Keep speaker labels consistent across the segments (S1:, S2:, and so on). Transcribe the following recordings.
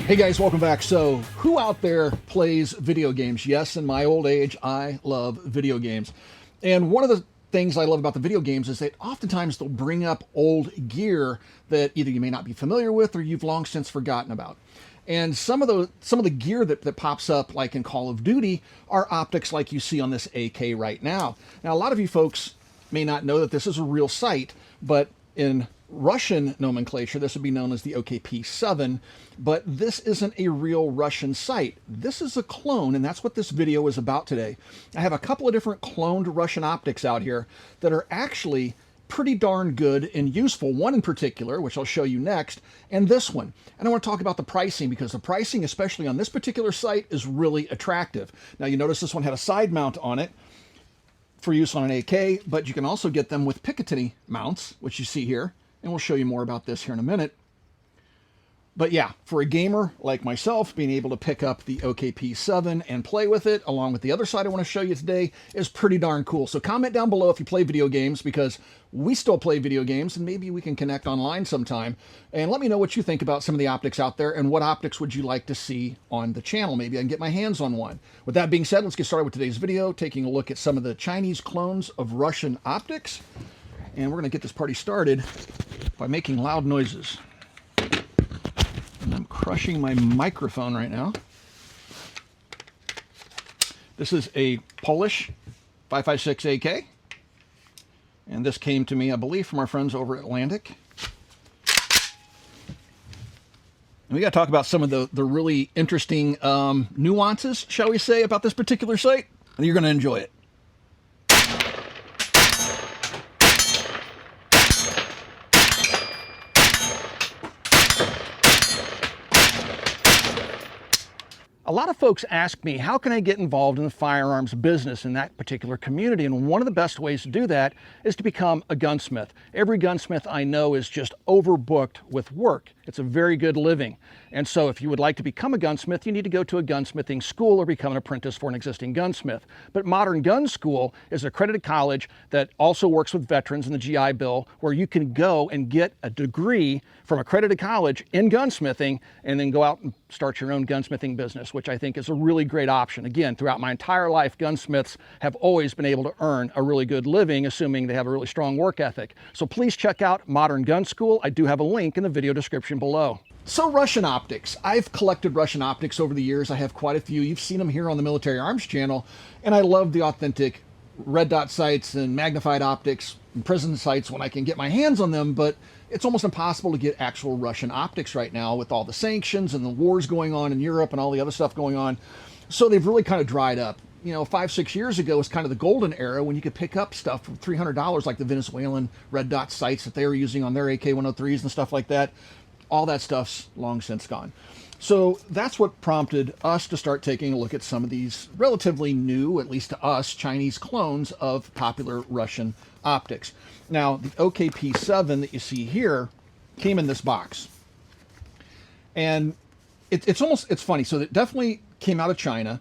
S1: Hey guys, welcome back. So, who out there plays video games? Yes, in my old age, I love video games. And one of the things I love about the video games is that oftentimes they'll bring up old gear that either you may not be familiar with or you've long since forgotten about. And some of the gear that pops up, like in Call of Duty, are optics like you see on this AK right now. Now, a lot of you folks may not know that this is a real sight, but in Russian nomenclature, this would be known as the OKP7, but this isn't a real Russian sight. This is a clone, and that's what this video is about today. I have a couple of different cloned Russian optics out here that are actually pretty darn good and useful. One in particular, which I'll show you next, and this one. And I want to talk about the pricing, because the pricing, especially on this particular sight, is really attractive. Now, you notice this one had a side mount on it for use on an AK, but you can also get them with Picatinny mounts, which you see here. And we'll show you more about this here in a minute. But yeah, for a gamer like myself, being able to pick up the OKP7 and play with it, along with the other side I want to show you today, is pretty darn cool. So comment down below if you play video games, because we still play video games, and maybe we can connect online sometime. And let me know what you think about some of the optics out there, and what optics would you like to see on the channel. Maybe I can get my hands on one. With that being said, let's get started with today's video, taking a look at some of the Chinese clones of Russian optics. And we're going to get this party started by making loud noises. And I'm crushing my microphone right now. This is a Polish 5.56 AK. And this came to me, I believe, from our friends over at Atlantic. And we got to talk about some of the really interesting nuances, shall we say, about this particular sight. And you're going to enjoy it. A lot of folks ask me, how can I get involved in the firearms business in that particular community? And one of the best ways to do that is to become a gunsmith. Every gunsmith I know is just overbooked with work. It's a very good living. And so if you would like to become a gunsmith, you need to go to a gunsmithing school or become an apprentice for an existing gunsmith. But Modern Gun School is an accredited college that also works with veterans in the GI Bill, where you can go and get a degree from accredited college in gunsmithing and then go out and start your own gunsmithing business, which I think is a really great option. Again, throughout my entire life, gunsmiths have always been able to earn a really good living, assuming they have a really strong work ethic. So please check out Modern Gun School. I do have a link in the video description below. So Russian optics. I've collected Russian optics over the years. I have quite a few. You've seen them here on the Military Arms channel, and I love the authentic red dot sights and magnified optics and prison sights when I can get my hands on them, but it's almost impossible to get actual Russian optics right now with all the sanctions and the wars going on in Europe and all the other stuff going on. So they've really kind of dried up. You know, 5-6 years ago was kind of the golden era when you could pick up stuff for $300, like the Venezuelan red dot sights that they were using on their AK-103s and stuff like that. All that stuff's long since gone. So that's what prompted us to start taking a look at some of these relatively new, at least to us, Chinese clones of popular Russian optics. Now, the OKP7 that you see here came in this box. And it's funny. So it definitely came out of China.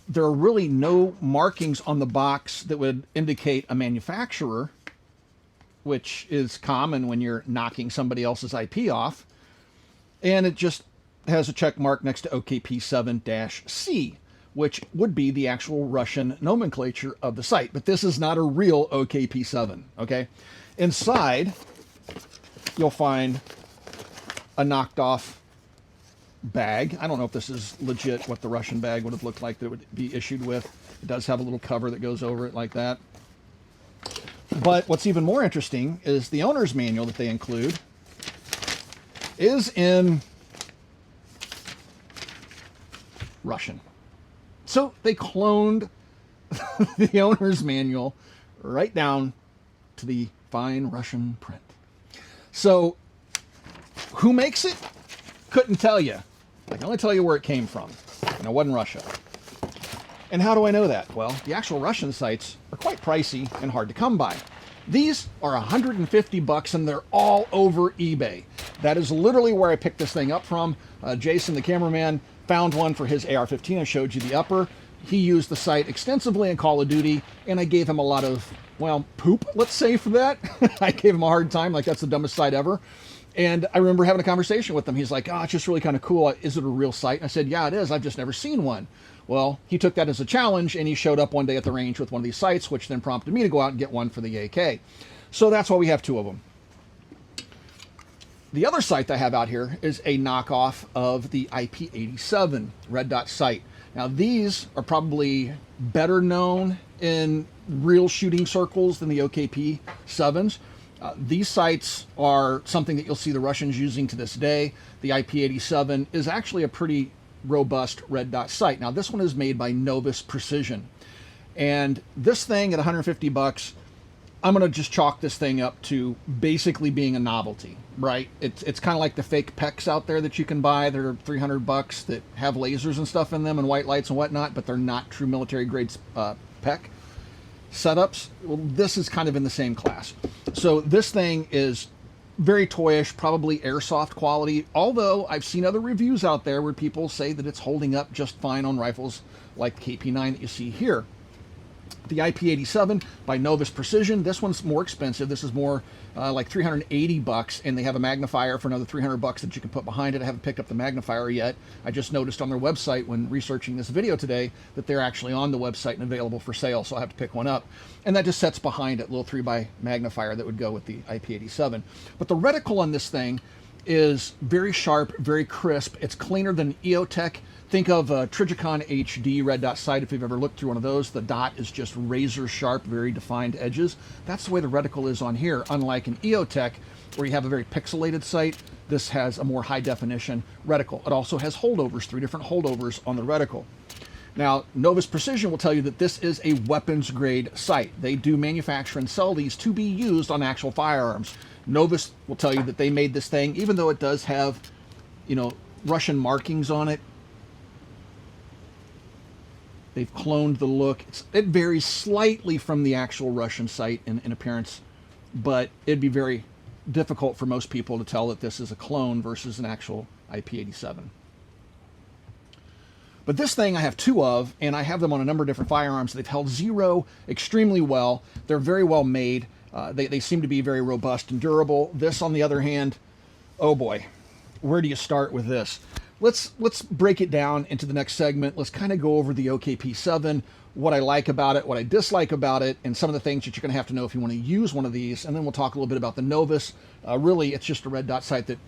S1: There are really no markings on the box that would indicate a manufacturer, which is common when you're knocking somebody else's IP off. And it just has a check mark next to OKP7-C, which would be the actual Russian nomenclature of the sight. But this is not a real OKP7, okay? Inside, you'll find a knocked off bag. I don't know if this is legit, what the Russian bag would have looked like that it would be issued with. It does have a little cover that goes over it like that. But what's even more interesting is the owner's manual that they include is in Russian. So they cloned the owner's manual right down to the fine Russian print. So who makes it? Couldn't tell you. I can only tell you where it came from. And it wasn't Russia. And how do I know that? Well, the actual Russian sights are quite pricey and hard to come by. These are $150 and they're all over eBay. That is literally where I picked this thing up from. Jason, the cameraman, found one for his AR-15. I showed you the upper. He used the sight extensively in Call of Duty, and I gave him a lot of, well, poop, let's say, for that. I gave him a hard time, like that's the dumbest sight ever. And I remember having a conversation with him. He's like, oh, it's just really kind of cool. Is it a real sight? And I said, yeah, it is. I've just never seen one. Well, he took that as a challenge, and he showed up one day at the range with one of these sights, which then prompted me to go out and get one for the AK. So that's why we have two of them. The other sight that I have out here is a knockoff of the IP87 red dot sight. Now, these are probably better known in real shooting circles than the OKP7s. These sights are something that you'll see the Russians using to this day. The IP87 is actually a pretty robust red dot sight. Now, this one is made by Novus Precision. And this thing at 150 bucks, I'm going to just chalk this thing up to basically being a novelty, right? It's kind of like the fake PECs out there that you can buy. They're 300 bucks that have lasers and stuff in them and white lights and whatnot, but they're not true military grade PEC setups. Well, this is kind of in the same class. So this thing is very toyish, probably airsoft quality, although I've seen other reviews out there where people say that it's holding up just fine on rifles like the KP9 that you see here. The IP87 by Novus Precision, this one's more expensive. This is more like 380 bucks, and they have a magnifier for another 300 bucks that you can put behind it. I haven't picked up the magnifier yet. I just noticed on their website when researching this video today that they're actually on the website and available for sale, so I'll have to pick one up. And that just sets behind it, little 3x magnifier that would go with the IP87. But the reticle on this thing is very sharp, very crisp. It's cleaner than EOTech. Think of a Trigicon HD red dot sight if you've ever looked through one of those. The dot is just razor sharp, very defined edges. That's the way the reticle is on here, unlike an EOTech where you have a very pixelated sight. This has a more high definition reticle. It also has holdovers, 3 different holdovers on the reticle. Now, Novus Precision will tell you that this is a weapons grade sight. They do manufacture and sell these to be used on actual firearms. Novus will tell you that they made this thing, even though it does have, you know, Russian markings on it. They've cloned the look. It varies slightly from the actual Russian sight in appearance, but it'd be very difficult for most people to tell that this is a clone versus an actual IP87. But this thing I have 2 of, and I have them on a number of different firearms. They've held zero extremely well. They're very well made. They seem to be very robust and durable. This, on the other hand, oh boy, where do you start with this? Let's break it down into the next segment. Let's kind of go over the OKP7, what I like about it, what I dislike about it, and some of the things that you're going to have to know if you want to use one of these. And then we'll talk a little bit about the Novus. Really, it's just a red dot sight that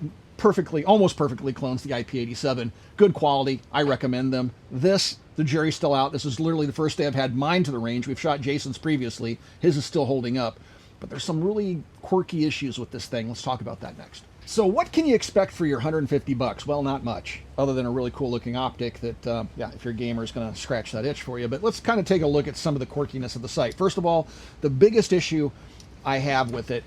S1: almost perfectly clones the IP87. Good quality. I recommend them. This, the jury's still out. This is literally the first day I've had mine to the range. We've shot Jason's previously. His is still holding up. But there's some really quirky issues with this thing. Let's talk about that next. So what can you expect for your 150 bucks? Well, not much, other than a really cool looking optic that, yeah, if you're a gamer, is going to scratch that itch for you. But let's kind of take a look at some of the quirkiness of the sight. First of all, the biggest issue I have with it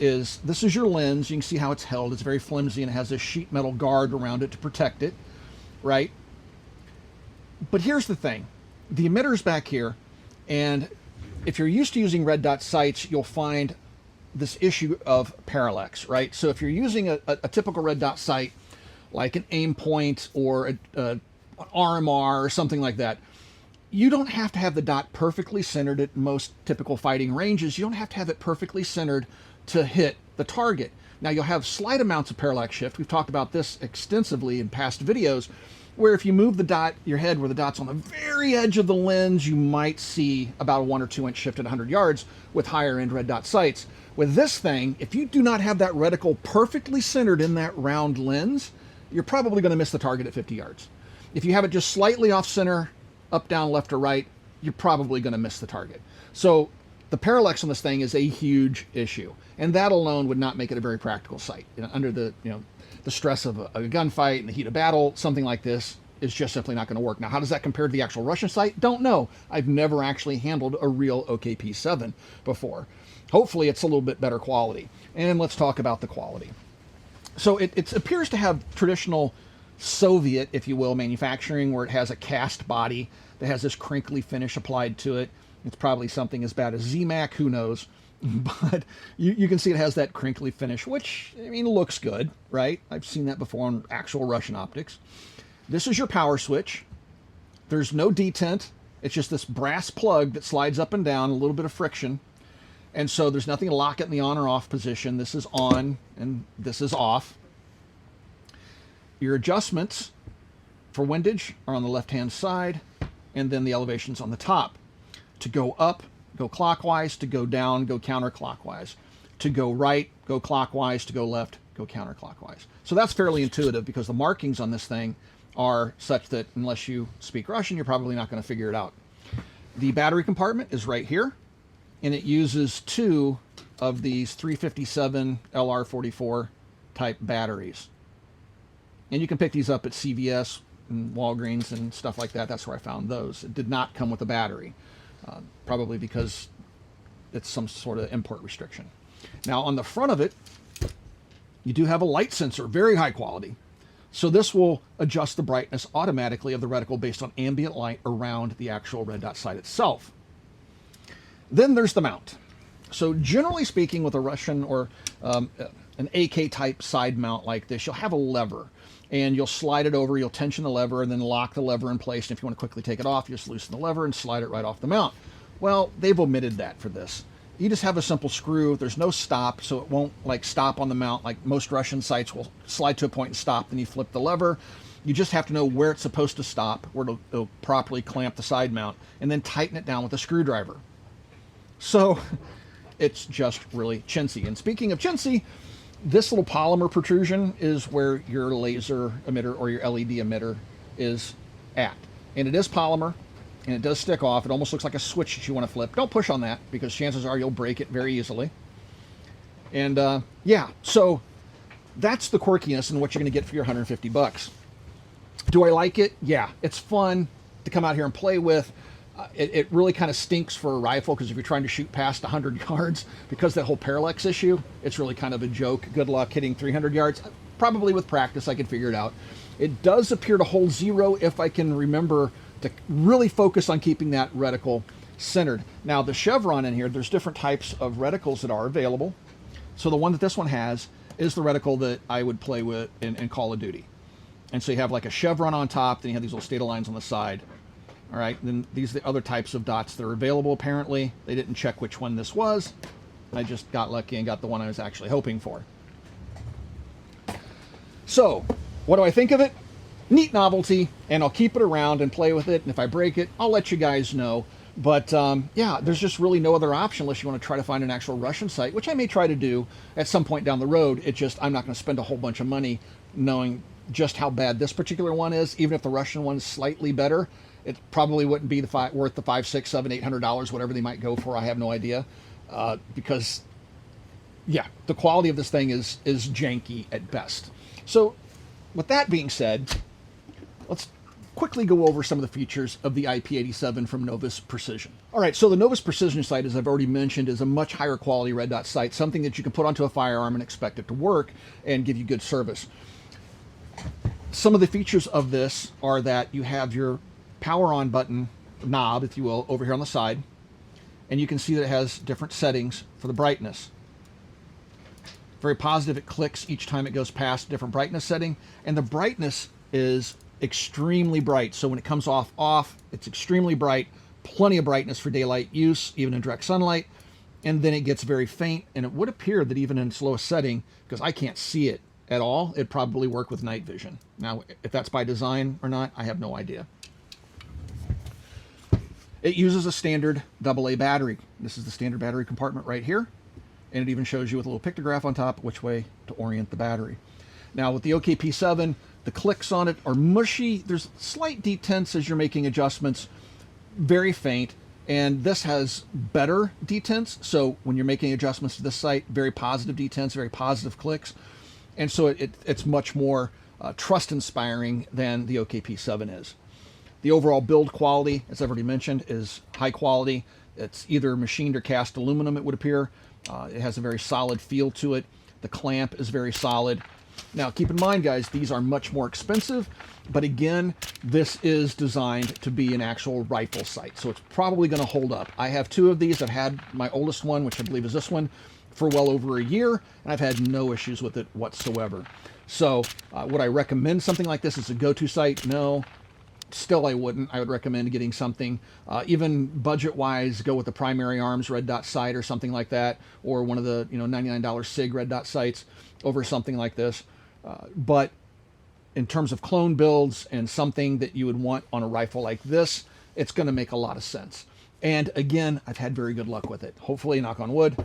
S1: is this is your lens. You can see how it's held. It's very flimsy and it has this sheet metal guard around it to protect it, right? But here's the thing. The emitter's back here, and if you're used to using red dot sights, you'll find this issue of parallax, right? So if you're using a typical red dot sight, like an aim point or an RMR or something like that, you don't have to have the dot perfectly centered at most typical fighting ranges. You don't have to have it perfectly centered to hit the target. Now, you'll have slight amounts of parallax shift. We've talked about this extensively in past videos, where if you move the dot, your head where the dot's on the very edge of the lens, you might see about a 1 or 2 inch shift at 100 yards with higher end red dot sights. With this thing, if you do not have that reticle perfectly centered in that round lens, you're probably going to miss the target at 50 yards. If you have it just slightly off center, up, down, left, or right, you're probably going to miss the target. So the parallax on this thing is a huge issue, and that alone would not make it a very practical sight. You know, under the the stress of a gunfight and the heat of battle, something like this is just simply not going to work. Now, how does that compare to the actual Russian sight? Don't know. I've never actually handled a real OKP7 before. Hopefully it's a little bit better quality. And let's talk about the quality. So it appears to have traditional Soviet, if you will, manufacturing, where it has a cast body that has this crinkly finish applied to it. It's probably something as bad as ZMAC, who knows? But you can see it has that crinkly finish, which, I mean, looks good, right? I've seen that before on actual Russian optics. This is your power switch. There's no detent. It's just this brass plug that slides up and down, a little bit of friction. And so there's nothing to lock it in the on or off position. This is on and this is off. Your adjustments for windage are on the left-hand side, and then the elevations on the top. To go up, go clockwise. To go down, go counterclockwise. To go right, go clockwise. To go left, go counterclockwise. So that's fairly intuitive because the markings on this thing are such that unless you speak Russian, you're probably not going to figure it out. The battery compartment is right here, and it uses 2 of these 357 LR44 type batteries. And you can pick these up at CVS and Walgreens and stuff like that. That's where I found those. It did not come with a battery, probably because it's some sort of import restriction. Now on the front of it, you do have a light sensor, very high quality. So this will adjust the brightness automatically of the reticle based on ambient light around the actual red dot sight itself. Then there's the mount. So generally speaking, with a Russian or an AK type side mount like this, you'll have a lever and you'll slide it over, you'll tension the lever and then lock the lever in place. And if you want to quickly take it off, you just loosen the lever and slide it right off the mount. Well, they've omitted that for this. You just have a simple screw. There's no stop, so it won't like stop on the mount like most Russian sights will slide to a point and stop, then you flip the lever. You just have to know where it's supposed to stop, where it'll properly clamp the side mount, and then tighten it down with a screwdriver. So it's just really chintzy. And speaking of chintzy, this little polymer protrusion is where your laser emitter or your LED emitter is at. And it is polymer, and it does stick off. It almost looks like a switch that you want to flip. Don't push on that, because chances are you'll break it very easily. And yeah, so that's the quirkiness and what you're going to get for your 150 bucks. Do I like it? Yeah, it's fun to come out here and play with. It really kind of stinks for a rifle, because if you're trying to shoot past 100 yards, because that whole parallax issue, it's really kind of a joke. Good luck hitting 300 yards. Probably with practice I could figure it out. It does appear to hold 0 if I can remember to really focus on keeping that reticle centered. Now the chevron in here, there's different types of reticles that are available. So the one that this one has is the reticle that I would play with in Call of Duty. And so you have like a chevron on top, then you have these little stator lines on the side. All right, then these are the other types of dots that are available apparently. They didn't check which one this was. I just got lucky and got the one I was actually hoping for. So, what do I think of it? Neat novelty, and I'll keep it around and play with it, and if I break it, I'll let you guys know. But yeah, there's just really no other option unless you want to try to find an actual Russian site, which I may try to do at some point down the road. It just, I'm not going to spend a whole bunch of money knowing just how bad this particular one is. Even if the Russian one's slightly better, it probably wouldn't be worth the $500, $600, $700, $800, whatever they might go for. I have no idea, because yeah, the quality of this thing is janky at best. So with that being said, let's quickly go over some of the features of the IP87 from Novus Precision. All right, so the Novus Precision sight, as I've already mentioned, is a much higher quality red dot sight, something that you can put onto a firearm and expect it to work and give you good service. Some of the features of this are that you have your power on button knob, if you will, over here on the side, and you can see that it has different settings for the brightness. Very positive, it clicks each time it goes past a different brightness setting, and the brightness is extremely bright. So when it comes off, it's extremely bright, plenty of brightness for daylight use, even in direct sunlight, and then it gets very faint, and it would appear that even in slowest setting, because I can't see it at all, it'd probably work with night vision. Now, if that's by design or not, I have no idea. It uses a standard AA battery. This is the standard battery compartment right here. And it even shows you with a little pictograph on top which way to orient the battery. Now with the OKP7, the clicks on it are mushy. There's slight detents as you're making adjustments, very faint. And this has better detents. So when you're making adjustments to this sight, very positive detents, very positive clicks. And so it's much more trust-inspiring than the OKP7 is. The overall build quality, as I've already mentioned, is high quality. It's either machined or cast aluminum, it would appear. It has a very solid feel to it. The clamp is very solid. Now, keep in mind, guys, these are much more expensive, but again, this is designed to be an actual rifle sight, so it's probably going to hold up. I have 2 of these. I've had my oldest one, which I believe is this one, for well over a year, and I've had no issues with it whatsoever. So would I recommend something like this as a go-to sight? No. still I wouldn't. I would recommend getting something, even budget-wise, go with the Primary Arms red dot sight or something like that, or one of the $99 SIG red dot sights over something like this. But in terms of clone builds and something that you would want on a rifle like this, it's going to make a lot of sense. And again, I've had very good luck with it. Hopefully, knock on wood,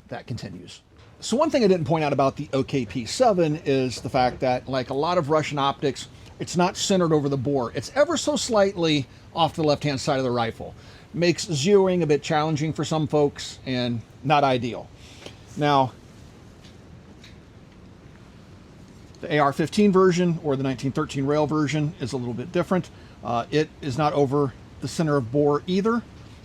S1: that continues. So one thing I didn't point out about the OKP7 is the fact that, like a lot of Russian optics, it's not centered over the bore. It's ever so slightly off the left-hand side of the rifle. Makes zeroing a bit challenging for some folks and not ideal. Now, the AR-15 version or the 1913 rail version is a little bit different. It is not over the center of bore either.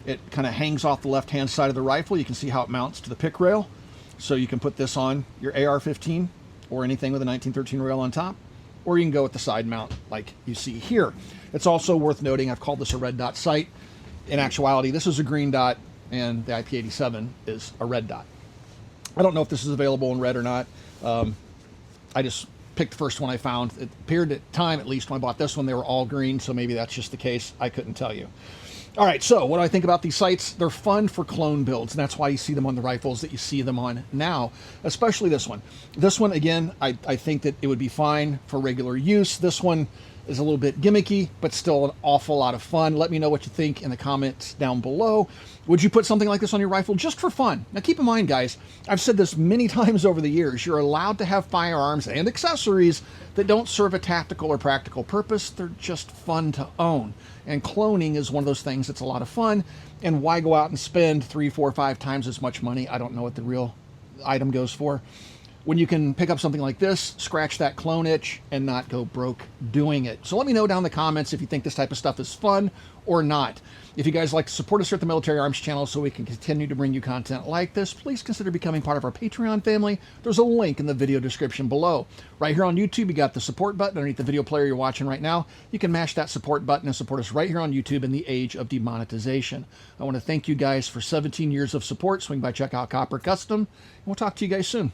S1: It kind of hangs off the left-hand side of the rifle. You can see how it mounts to the pick rail. So you can put this on your AR-15 or anything with a 1913 rail on top, or you can go with the side mount like you see here. It's also worth noting, I've called this a red dot sight. In actuality, this is a green dot and the IP87 is a red dot. I don't know if this is available in red or not. I just picked the first one I found. It appeared at the time, at least when I bought this one, they were all green, so maybe that's just the case. I couldn't tell you. All right, so what do I think about these sights? They're fun for clone builds, and that's why you see them on the rifles that you see them on now, especially this one. This one, again, I think that it would be fine for regular use. This one is a little bit gimmicky, but still an awful lot of fun. Let me know what you think in the comments down below. Would you put something like this on your rifle just for fun? Now keep in mind, guys, I've said this many times over the years, you're allowed to have firearms and accessories that don't serve a tactical or practical purpose. They're just fun to own. And cloning is one of those things that's a lot of fun. And why go out and spend 3, 4, 5 times as much money? I don't know what the real item goes for, when you can pick up something like this, scratch that clone itch, and not go broke doing it. So let me know down in the comments if you think this type of stuff is fun or not. If you guys like to support us here at the Military Arms channel so we can continue to bring you content like this, please consider becoming part of our Patreon family. There's a link in the video description below. Right here on YouTube, you got the support button underneath the video player you're watching right now. You can mash that support button and support us right here on YouTube in the age of demonetization. I want to thank you guys for 17 years of support. Swing by, check out Copper Custom, and we'll talk to you guys soon.